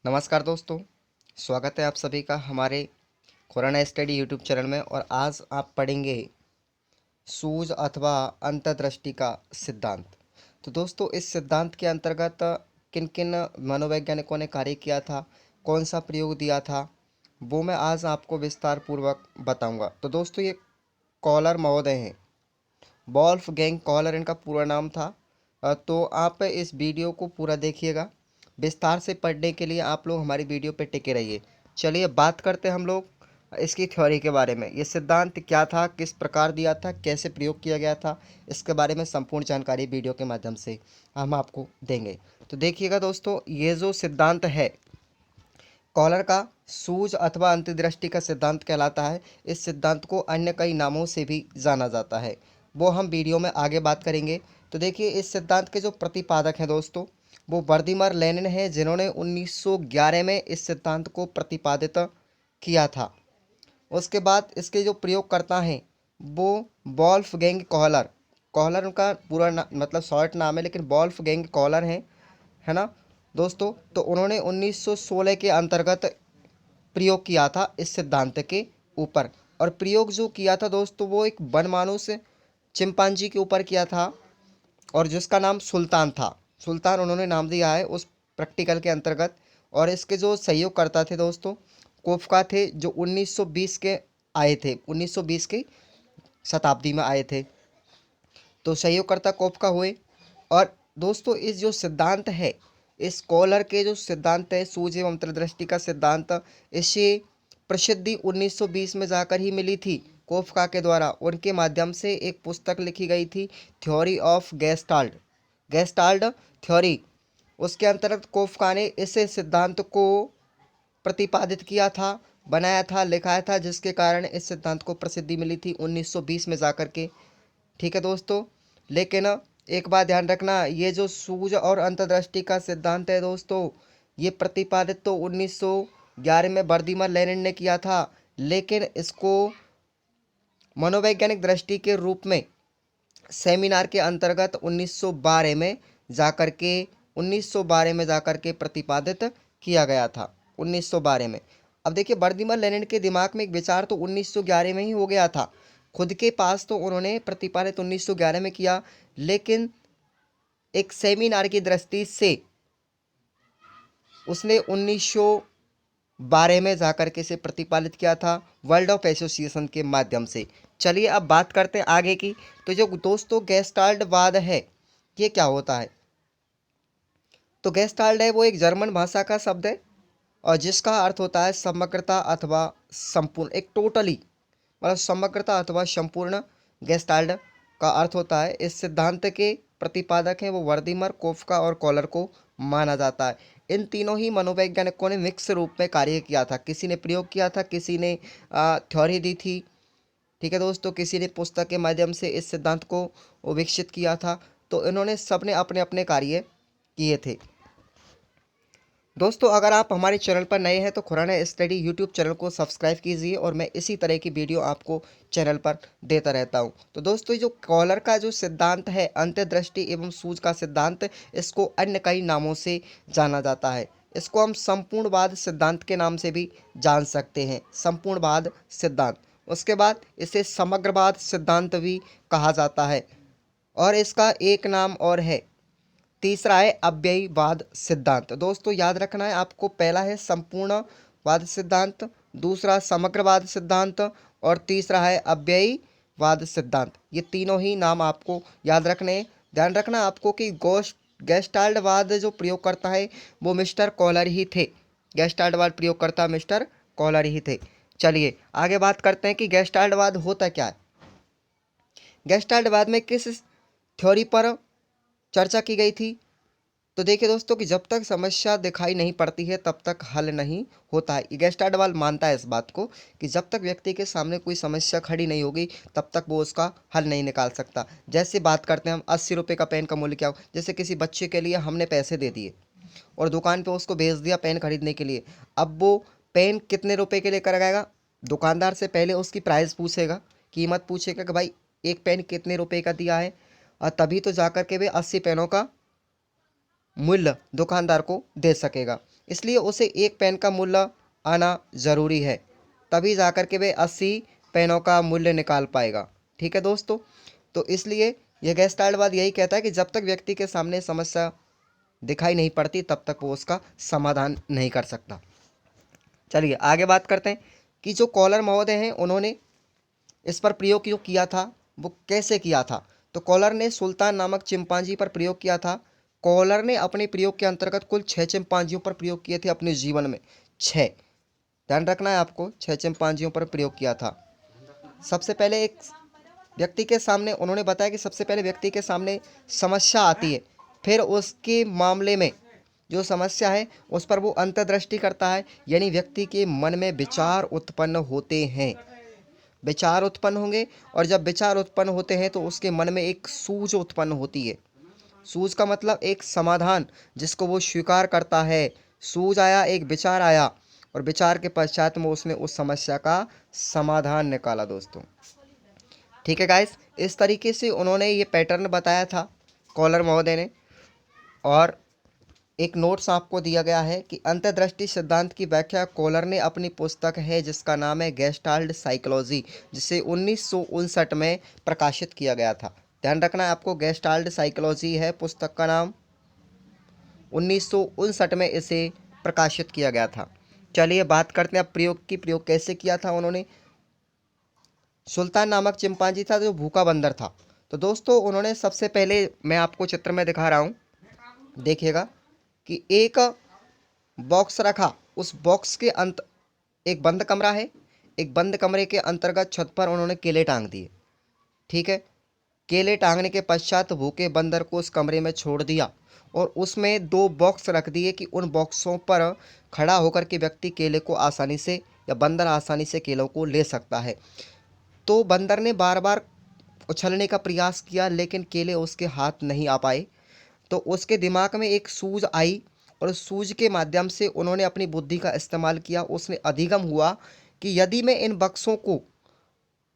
नमस्कार दोस्तों, स्वागत है आप सभी का हमारे कोरोना स्टडी यूट्यूब चैनल में। और आज आप पढ़ेंगे सूझ अथवा अंतर्दृष्टि का सिद्धांत। तो दोस्तों, इस सिद्धांत के अंतर्गत किन किन मनोवैज्ञानिकों ने कार्य किया था, कौन सा प्रयोग दिया था, वो मैं आज आपको विस्तार पूर्वक बताऊंगा। तो दोस्तों, ये कॉलर महोदय हैं, वोल्फगैंग कॉलर इनका पूरा नाम था। तो आप इस वीडियो को पूरा देखिएगा। विस्तार से पढ़ने के लिए आप लोग हमारी वीडियो पे टिके रहिए। चलिए बात करते हैं हम लोग इसकी थ्योरी के बारे में। ये सिद्धांत क्या था, किस प्रकार दिया था, कैसे प्रयोग किया गया था, इसके बारे में संपूर्ण जानकारी वीडियो के माध्यम से हम आपको देंगे। तो देखिएगा दोस्तों, ये जो सिद्धांत है कॉलर का, सूझ अथवा अंतर्दृष्टि का सिद्धांत कहलाता है। इस सिद्धांत को अन्य कई नामों से भी जाना जाता है, वो हम वीडियो में आगे बात करेंगे। तो देखिए, इस सिद्धांत के जो प्रतिपादक हैं दोस्तों, वो वर्दीमर लेनिन हैं, जिन्होंने 1911 में इस सिद्धांत को प्रतिपादित किया था। उसके बाद इसके जो प्रयोगकर्ता हैं वो वोल्फगैंग कॉलर, कॉलर उनका पूरा मतलब शॉर्ट नाम है, लेकिन वोल्फगैंग कॉलर हैं, है ना दोस्तों। तो उन्होंने 1916 के अंतर्गत प्रयोग किया था इस सिद्धांत के ऊपर। और प्रयोग जो किया था दोस्तों, वो एक वनमानुष चिंपांजी के ऊपर किया था, और जिसका नाम सुल्तान था। सुल्तान उन्होंने नाम दिया है उस प्रैक्टिकल के अंतर्गत। और इसके जो सहयोगकर्ता थे दोस्तों, कोफका थे, जो 1920 के आए थे, 1920 की शताब्दी में आए थे। तो सहयोगकर्ता कोफका हुए। और दोस्तों, इस जो सिद्धांत है, इस कॉलर के जो सिद्धांत है सूझ एवं अंतर्दृष्टि का सिद्धांत, इसे प्रसिद्धि 1920 में जाकर ही मिली थी। कोफका के द्वारा उनके माध्यम से एक पुस्तक लिखी गई थी, theory of gestalt, gestalt theory. उसके अंतर्गत कोफका ने इस सिद्धांत को प्रतिपादित किया था, बनाया था, लिखाया था, जिसके कारण इस सिद्धांत को प्रसिद्धि मिली थी 1920 में जाकर के। ठीक है दोस्तों। लेकिन एक बात ध्यान रखना, ये जो सूझ और अंतर्दृष्टि का सिद्धांत है दोस्तों, ये प्रतिपादित तो 1911 में वर्दीमर लेनिन ने किया था, लेकिन इसको मनोवैज्ञानिक दृष्टि के रूप में सेमिनार के अंतर्गत 1912 में जाकर के प्रतिपादित किया गया था, 1912 में। अब देखिए, वर्दीमर लेनिन के दिमाग में एक विचार तो 1911 में ही हो गया था, खुद के पास तो उन्होंने प्रतिपादित 1911 में किया, लेकिन एक सेमिनार की दृष्टि से उसने 1912 में जाकर के इसे प्रतिपादित किया था, वर्ल्ड ऑफ एसोसिएशन के माध्यम से। चलिए अब बात करते हैं आगे की। तो जो दोस्तों गेस्टाल्टवाद है, ये क्या होता है? तो गेस्टाल्ट है वो एक जर्मन भाषा का शब्द है, और जिसका अर्थ होता है समग्रता अथवा संपूर्ण, एक टोटली मतलब समग्रता अथवा संपूर्ण। गेस्टाल्ट का अर्थ होता है। इस सिद्धांत के प्रतिपादक हैं वो वर्दीमर, कोफका और कॉलर को माना जाता है। इन तीनों ही मनोवैज्ञानिकों ने मिक्स रूप में कार्य किया था, किसी ने प्रयोग किया था, किसी ने थ्योरी दी थी। ठीक है दोस्तों, किसी ने पुस्तक के माध्यम से इस सिद्धांत को विकसित किया था। तो इन्होंने सबने अपने अपने कार्य किए थे। दोस्तों, अगर आप हमारे चैनल पर नए हैं तो खुराना स्टडी यूट्यूब चैनल को सब्सक्राइब कीजिए, और मैं इसी तरह की वीडियो आपको चैनल पर देता रहता हूं। तो दोस्तों, जो कॉलर का जो सिद्धांत है, अंतर्दृष्टि एवं सूझ का सिद्धांत, इसको अन्य कई नामों से जाना जाता है। इसको हम संपूर्णवाद सिद्धांत के नाम से भी जान सकते हैं, संपूर्णवाद सिद्धांत। उसके बाद इसे समग्रवाद सिद्धांत भी कहा जाता है, और इसका एक नाम और है, तीसरा है अव्ययीवाद सिद्धांत। दोस्तों याद रखना है आपको, पहला है संपूर्णवाद सिद्धांत, दूसरा समग्रवाद सिद्धांत, और तीसरा है अव्ययीवाद सिद्धांत। ये तीनों ही नाम आपको याद रखने हैं। ध्यान रखना आपको कि गेस्टाल्टवाद जो प्रयोग करता है वो मिस्टर कॉलर ही थे, गेस्टाल्टवाद प्रयोगकर्ता मिस्टर कॉलर ही थे। चलिए आगे बात करते हैं कि गेस्टाल्टवाद होता क्या है। गेस्टाल्टवाद में किस थ्योरी पर चर्चा की गई थी? तो देखिए दोस्तों, कि जब तक समस्या दिखाई नहीं पड़ती है तब तक हल नहीं होता है। गेस्टाल्टवाद मानता है इस बात को कि जब तक व्यक्ति के सामने कोई समस्या खड़ी नहीं होगी तब तक वो उसका हल नहीं निकाल सकता। जैसे बात करते हैं हम, 80 रुपये का पेन का मूल्य क्या हो। जैसे किसी बच्चे के लिए हमने पैसे दे दिए और दुकान पे उसको भेज दिया पेन खरीदने के लिए। अब वो पेन कितने रुपए के लेकर आएगा? दुकानदार से पहले उसकी प्राइस पूछेगा, कीमत पूछेगा कि भाई एक पेन कितने रुपए का दिया है, और तभी तो जाकर के वे 80 पेनों का मूल्य दुकानदार को दे सकेगा। इसलिए उसे एक पेन का मूल्य आना ज़रूरी है, तभी जाकर के वे 80 पेनों का मूल्य निकाल पाएगा। ठीक है दोस्तों, तो इसलिए यह गेस्टाल्टवाद यही कहता है कि जब तक व्यक्ति के सामने समस्या दिखाई नहीं पड़ती तब तक वो उसका समाधान नहीं कर सकता। चलिए आगे बात करते हैं कि जो कॉलर महोदय हैं उन्होंने इस पर प्रयोग क्यों किया था, वो कैसे किया था। तो कॉलर ने सुल्तान नामक चिंपांजी पर प्रयोग किया था। कॉलर ने अपने प्रयोग के अंतर्गत कुल 6 चिंपांजियों पर प्रयोग किए थे अपने जीवन में। 6, ध्यान रखना है आपको, 6 चिंपांजियों पर प्रयोग किया था। सबसे पहले एक व्यक्ति के सामने उन्होंने बताया कि सबसे पहले व्यक्ति के सामने समस्या आती है, फिर उसके मामले में जो समस्या है उस पर वो अंतर्दृष्टि करता है, यानी व्यक्ति के मन में विचार उत्पन्न होते हैं। विचार उत्पन्न होंगे और जब विचार उत्पन्न होते हैं तो उसके मन में एक सूझ उत्पन्न होती है। सूझ का मतलब एक समाधान जिसको वो स्वीकार करता है। सूझ आया, एक विचार आया और विचार के पश्चात में उसने उस समस्या का समाधान निकाला दोस्तों। ठीक है गाइस, इस तरीके से उन्होंने ये पैटर्न बताया था कॉलर महोदय ने। और एक नोट्स आपको दिया गया है कि अंतर्दृष्टि सिद्धांत की व्याख्या कॉलर ने अपनी पुस्तक है जिसका नाम है गेस्टाल्ट साइकोलॉजी, जिसे 1959 में प्रकाशित किया गया था। ध्यान रखना है आपको, गेस्टाल्ट साइकोलॉजी है पुस्तक का नाम, 1959 में इसे प्रकाशित किया गया था। चलिए बात करते हैं अब प्रयोग की। प्रयोग कैसे किया था उन्होंने। सुल्तान नामक चिंपांजी था जो भूखा बंदर था। तो दोस्तों उन्होंने सबसे पहले, मैं आपको चित्र में दिखा रहा हूँ, देखिएगा कि एक बॉक्स रखा, उस बॉक्स के अंत एक बंद कमरा है, एक बंद कमरे के अंतर्गत छत पर उन्होंने केले टांग दिए। ठीक है, केले टांगने के पश्चात भूखे बंदर को उस कमरे में छोड़ दिया और उसमें 2 बॉक्स रख दिए कि उन बॉक्सों पर खड़ा होकर के व्यक्ति केले को आसानी से, या बंदर आसानी से केलों को ले सकता है। तो बंदर ने बार बार उछलने का प्रयास किया लेकिन केले उसके हाथ नहीं आ पाए। तो उसके दिमाग में एक सूझ आई और उस सूझ के माध्यम से उन्होंने अपनी बुद्धि का इस्तेमाल किया। उसने अधिगम हुआ कि यदि मैं इन बक्सों को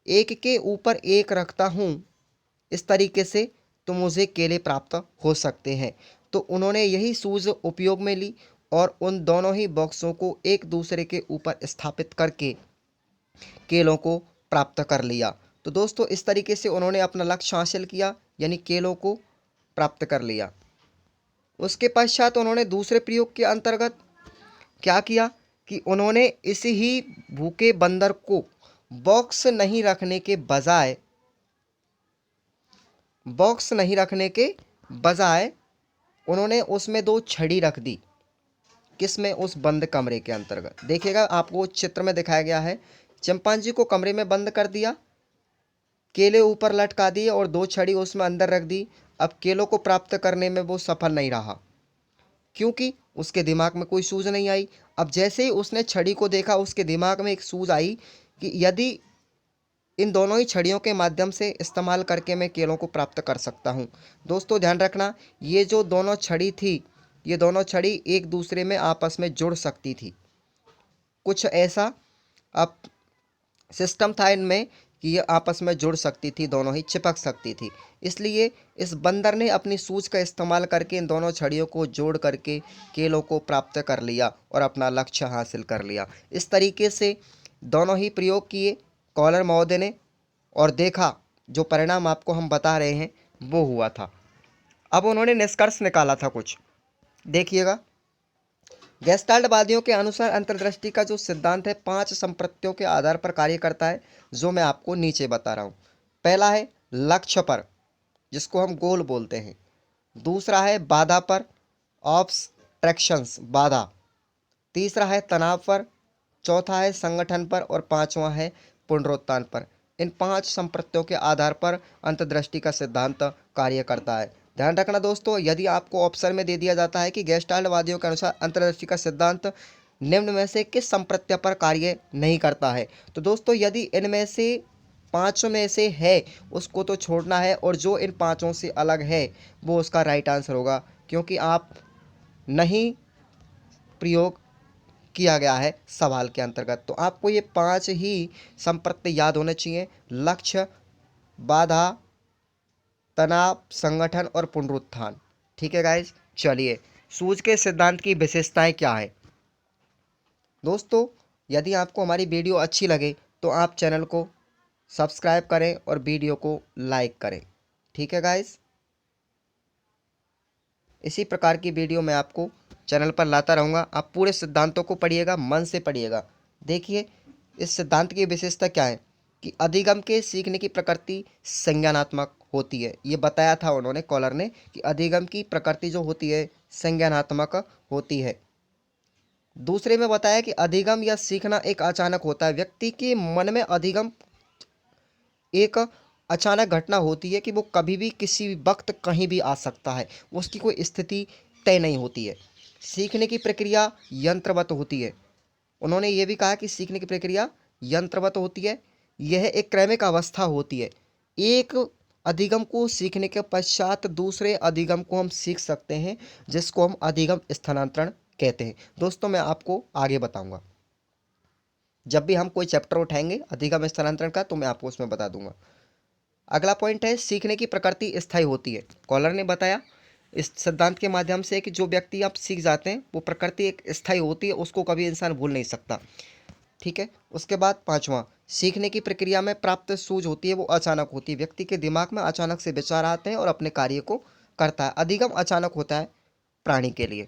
एक के ऊपर एक रखता हूँ इस तरीके से तो मुझे केले प्राप्त हो सकते हैं। तो उन्होंने यही सूझ उपयोग में ली और उन दोनों ही बॉक्सों को एक दूसरे के ऊपर स्थापित करके केलों को प्राप्त कर लिया। तो दोस्तों इस तरीके से उन्होंने अपना लक्ष्य हासिल किया, यानी केलों को प्राप्त कर लिया। उसके पश्चात उन्होंने दूसरे प्रयोग के अंतर्गत क्या किया कि उन्होंने इसी ही भूखे बंदर को बॉक्स नहीं रखने के बजाय उन्होंने उसमें 2 छड़ी रख दी। किसमें? उस बंद कमरे के अंतर्गत। देखिएगा आपको चित्र में दिखाया गया है, चिंपांजी को कमरे में बंद कर दिया, केले ऊपर लटका दिए और 2 छड़ी उसमें अंदर रख दी। अब केलों को प्राप्त करने में वो सफल नहीं रहा क्योंकि उसके दिमाग में कोई सूझ नहीं आई। अब जैसे ही उसने छड़ी को देखा उसके दिमाग में एक सूझ आई कि यदि इन दोनों ही छड़ियों के माध्यम से इस्तेमाल करके मैं केलों को प्राप्त कर सकता हूँ। दोस्तों ध्यान रखना, ये जो दोनों छड़ी थी, ये दोनों छड़ी एक दूसरे में आपस में जुड़ सकती थी। कुछ ऐसा अब सिस्टम था इनमें कि ये आपस में जुड़ सकती थी, दोनों ही चिपक सकती थी। इसलिए इस बंदर ने अपनी सूझ का इस्तेमाल करके इन दोनों छड़ियों को जोड़ करके केलों को प्राप्त कर लिया और अपना लक्ष्य हासिल कर लिया। इस तरीके से दोनों ही प्रयोग किए कॉलर महोदय ने और देखा, जो परिणाम आपको हम बता रहे हैं वो हुआ था। अब उन्होंने निष्कर्ष निकाला था कुछ, देखिएगा। गेस्टाल्टवादियों के अनुसार अंतर्दृष्टि का जो सिद्धांत है 5 संप्रत्यों के आधार पर कार्य करता है, जो मैं आपको नीचे बता रहा हूँ। पहला है लक्ष्य पर, जिसको हम गोल बोलते हैं। दूसरा है बाधा पर, ऑब्स्ट्रैक्शंस, बाधा। तीसरा है तनाव पर, चौथा है संगठन पर और पांचवा है पुनरुत्थान पर। इन 5 संप्रत्यों के आधार पर अंतर्दृष्टि का सिद्धांत कार्य करता है। ध्यान रखना दोस्तों, यदि आपको ऑप्शन में दे दिया जाता है कि गेस्टाल्टवादियों के अनुसार अंतर्दृष्टि का सिद्धांत निम्न में से किस संप्रत्य पर कार्य नहीं करता है, तो दोस्तों यदि इनमें से 5 में से है उसको तो छोड़ना है और जो इन 5 से अलग है वो उसका राइट आंसर होगा, क्योंकि आप नहीं प्रयोग किया गया है सवाल के अंतर्गत। तो आपको ये 5 ही संप्रत्य याद होने चाहिए: लक्ष्य, बाधा, तनाव, संगठन और पुनरुत्थान। ठीक है गाइज, चलिए सूझ के सिद्धांत की विशेषताएं क्या है दोस्तों, यदि आपको हमारी वीडियो अच्छी लगे तो आप चैनल को सब्सक्राइब करें और वीडियो को लाइक करें। ठीक है गाइस, इसी प्रकार की वीडियो मैं आपको चैनल पर लाता रहूँगा। आप पूरे सिद्धांतों को पढ़िएगा, मन से पढ़िएगा। देखिए, इस सिद्धांत की विशेषता क्या है कि अधिगम के सीखने की प्रकृति संज्ञानात्मक होती है। ये बताया था उन्होंने, कॉलर ने, कि अधिगम की प्रकृति जो होती है संज्ञानात्मक होती है। दूसरे में बताया कि अधिगम या सीखना एक अचानक होता है। व्यक्ति के मन में अधिगम एक अचानक घटना होती है कि वो कभी भी किसी भी वक्त कहीं भी आ सकता है, उसकी कोई स्थिति तय नहीं होती है। सीखने की प्रक्रिया यंत्रवत होती है। उन्होंने ये भी कहा कि सीखने की प्रक्रिया यंत्रवत होती है। यह एक क्रमिक अवस्था होती है। एक अधिगम को सीखने के पश्चात दूसरे अधिगम को हम सीख सकते हैं, जिसको हम अधिगम स्थानांतरण कहते हैं। दोस्तों, मैं आपको आगे बताऊंगा, जब भी हम कोई चैप्टर उठाएंगे अधिगम स्थानांतरण का तो मैं आपको उसमें बता दूंगा। अगला पॉइंट है, सीखने की प्रकृति स्थायी होती है। कॉलर ने बताया इस सिद्धांत के माध्यम से कि जो व्यक्ति आप सीख जाते हैं वो प्रकृति एक स्थायी होती है, उसको कभी इंसान भूल नहीं सकता। ठीक है। उसके बाद पांचवा, सीखने की प्रक्रिया में प्राप्त सूझ होती है वो अचानक होती है। व्यक्ति के दिमाग में अचानक से विचार आते हैं और अपने कार्य को करता है। अधिगम अचानक होता है प्राणी के लिए।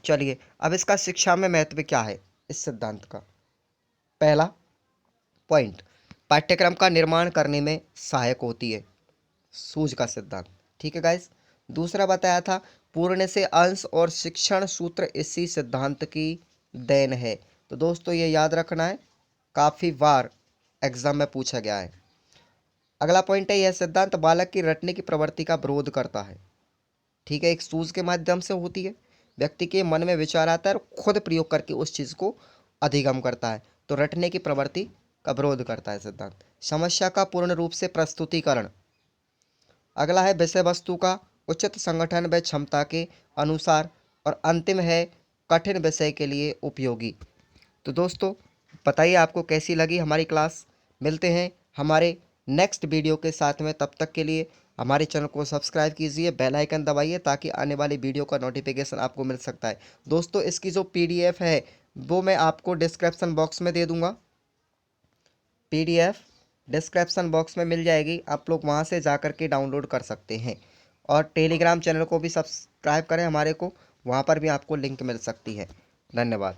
चलिए, अब इसका शिक्षा में महत्व क्या है इस सिद्धांत का। पहला पॉइंट, पाठ्यक्रम का निर्माण करने में सहायक होती है, सूझ का सिद्धांत। ठीक है गाइस। दूसरा बताया था, पूर्ण से अंश और शिक्षण सूत्र इसी सिद्धांत की देन है। तो दोस्तों, ये याद रखना है, काफ़ी बार एग्जाम में पूछा गया है। अगला पॉइंट है, यह सिद्धांत बालक की रटने की प्रवृत्ति का विरोध करता है। ठीक है, एक सूझ के माध्यम से होती है। व्यक्ति के मन में विचार आता है और खुद प्रयोग करके उस चीज़ को अधिगम करता है, तो रटने की प्रवृत्ति का विरोध करता है सिद्धांत। समस्या का पूर्ण रूप से प्रस्तुतिकरण। अगला है, विषय वस्तु का उचित संगठन व क्षमता के अनुसार। और अंतिम है, कठिन विषय के लिए उपयोगी। तो दोस्तों, बताइए आपको कैसी लगी हमारी क्लास। मिलते हैं हमारे नेक्स्ट वीडियो के साथ में, तब तक के लिए हमारे चैनल को सब्सक्राइब कीजिए, बेल आइकन दबाइए, ताकि आने वाली वीडियो का नोटिफिकेशन आपको मिल सकता है। दोस्तों, इसकी जो PDF है वो मैं आपको डिस्क्रिप्शन बॉक्स में दे दूंगा। PDF डिस्क्रिप्शन बॉक्स में मिल जाएगी, आप लोग वहाँ से जा कर के डाउनलोड कर सकते हैं। और टेलीग्राम चैनल को भी सब्सक्राइब करें हमारे को, वहाँ पर भी आपको लिंक मिल सकती है। धन्यवाद।